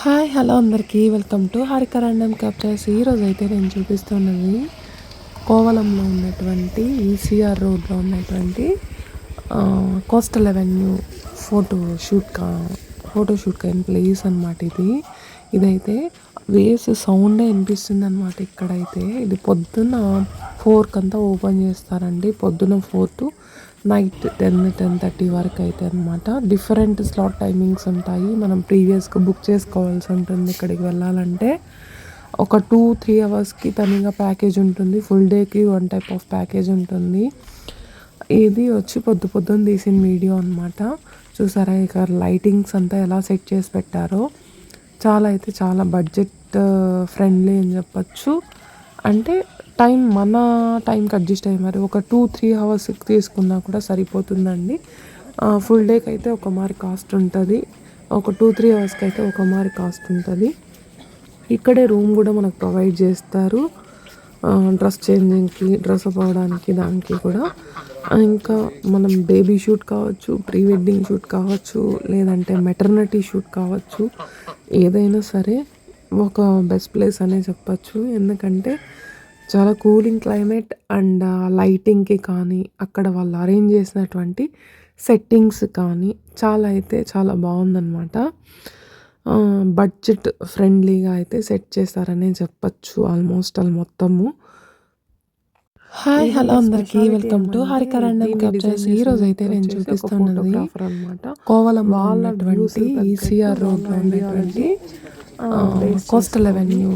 Hi hello అందరికీ welcome to Harika random captures. ఈరోజైతే నేను చూపిస్తున్నది కోవలంలో ఉన్నటువంటి ఈసీఆర్ రోడ్లో ఉన్నటువంటి కోస్టల్ అవెన్యూ ఫోటోషూట్ అయిన ప్లేస్ అనమాట. ఇదైతే వేవ్స్ సౌండే వినిపిస్తుంది అనమాట. ఇక్కడైతే ఇది పొద్దున్న 4 కంతా ఓపెన్ చేస్తారండి. పొద్దున 4 to నైట్ 10-10:30 వరకు అయితే అనమాట. డిఫరెంట్ స్లాట్ టైమింగ్స్ ఉంటాయి. మనం ప్రీవియస్గా బుక్ చేసుకోవాల్సి ఉంటుంది. ఇక్కడికి వెళ్ళాలంటే ఒక 2-3 అవర్స్కి తనిగా ప్యాకేజ్ ఉంటుంది. ఫుల్ డేకి 1 టైప్ ఆఫ్ ప్యాకేజ్ ఉంటుంది. ఇది వచ్చి పొద్దున్న తీసిన వీడియో అనమాట. చూసారా ఇక లైటింగ్స్ అంతా ఎలా సెట్ చేసి పెట్టారో. చాలా బడ్జెట్ ఫ్రెండ్లీ అని చెప్పచ్చు. అంటే మన టైంకి అడ్జస్ట్ అయ్యి మరి ఒక 2-3 అవర్స్ తీసుకున్నా కూడా సరిపోతుందండి. ఫుల్ డేకి అయితే ఒక మారి కాస్ట్ ఉంటుంది. ఒక 2-3 అవర్స్కి అయితే ఒక మారి కాస్ట్ ఉంటుంది. ఇక్కడే రూమ్ కూడా మనకు ప్రొవైడ్ చేస్తారు. డ్రెస్ చేంజింగ్కి, డ్రెస్ అప్ అవ్వడానికి, దానికి కూడా. ఇంకా మనం బేబీ షూట్ కావచ్చు, ప్రీ వెడ్డింగ్ షూట్ కావచ్చు, లేదంటే మెటర్నిటీ షూట్ కావచ్చు, ఏదైనా సరే ఒక బెస్ట్ ప్లేస్ అనే చెప్పచ్చు. ఎందుకంటే చాలా కూలింగ్ క్లైమేట్ అండ్ లైటింగ్కి కానీ, అక్కడ వాళ్ళు అరేంజ్ చేసినటువంటి సెట్టింగ్స్ కానీ చాలా బాగుందన్నమాట. బడ్జెట్ ఫ్రెండ్లీగా అయితే సెట్ చేస్తారనే చెప్పచ్చు ఆల్మోస్ట్ మొత్తము. హాయ్ హలో అందరికీ welcome to Harika random captures. ఈరోజు అయితే నేను చూపిస్తున్నది కోవలంలో ఉన్నటువంటి ఈసీఆర్ రోడ్లో ఉన్నటువంటి కోస్టల్ అవెన్యూ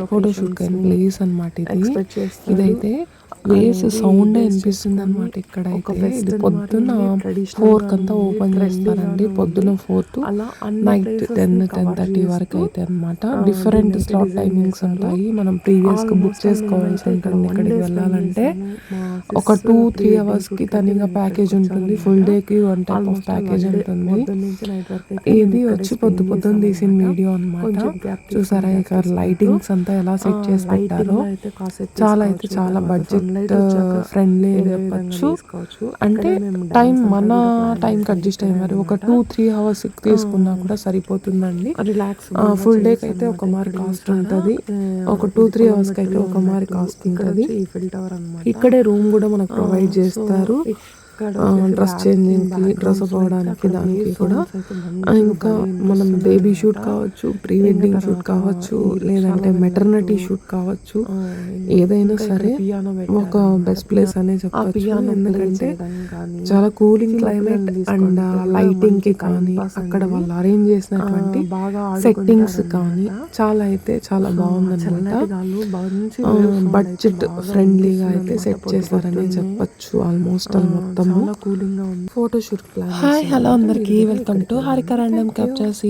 ఫోటోషూట్ అయిన ప్లేస్ అనమాట. ఇదైతే వేవ్స్ సౌండే వినిపిస్తుంది అనమాట. ఇక్కడైతే ఇది పొద్దున్న 4 కంతా ఓపెన్ చేస్తారండి. పొద్దున 4 to నైట్ 10-10:30 వరకు అయితే అనమాట. డిఫరెంట్ స్లాట్ టైమింగ్స్ ఉంటాయి. మనం ప్రీవియస్గా బుక్ చేసుకోవాల్సి ఉంటుంది. ఇక్కడికి వెళ్ళాలంటే ఒక 2-3 అవర్స్కి తనిగా ప్యాకేజ్ ఉంటుంది. ఫుల్ డేకి 1 టైప్ ఆఫ్ ప్యాకేజ్ ఉంటుంది. ఇది వచ్చి పొద్దున్న తీసిన వీడియో అనమాట. చూసారా ఇక లైటింగ్స్ అంతా ఎలా సెట్ చేసి పెట్టారో. చాలా బడ్జెట్ ఫ్రెండ్లీ అని చెప్పచ్చు. అంటే మన టైంకి అడ్జస్ట్ అయ్యి మరి ఒక 2-3 అవర్స్ తీసుకున్నా కూడా సరిపోతుందండి. ఫుల్ డేకి అయితే ఒక మారి కాస్ట్ ఉంటుంది. ఒక 2-3 అవర్స్కి అయితే ఒక మారి కాస్ట్ ఉంటుంది. ఇక్కడే రూమ్ కూడా మనకు ప్రొవైడ్ చేస్తారు. డ్రెస్ చేంజింగ్కి, డ్రెస్ అప్ అవ్వడానికి, దానికి కూడా. ఇంకా మనం బేబీ షూట్ కావచ్చు, ప్రీ వెడ్డింగ్ షూట్ కావచ్చు, లేదంటే మెటర్నిటీ షూట్ కావచ్చు, ఏదైనా సరే ఒక బెస్ట్ ప్లేస్ అనే చెప్పచ్చు. ఎందుకంటే చాలా కూలింగ్ క్లైమేట్ అండ్ లైటింగ్కి కానీ, అక్కడ వాళ్ళు అరేంజ్ చేసినటువంటి సెట్టింగ్స్ కానీ చాలా బాగుందన్నమాట. బడ్జెట్ ఫ్రెండ్లీగా అయితే సెట్ చేస్తారని చెప్పచ్చు ఆల్మోస్ట్ మొత్తం. ఫోటోషూట్. హాయ్ హలో అందరికీ welcome to Harika random captures.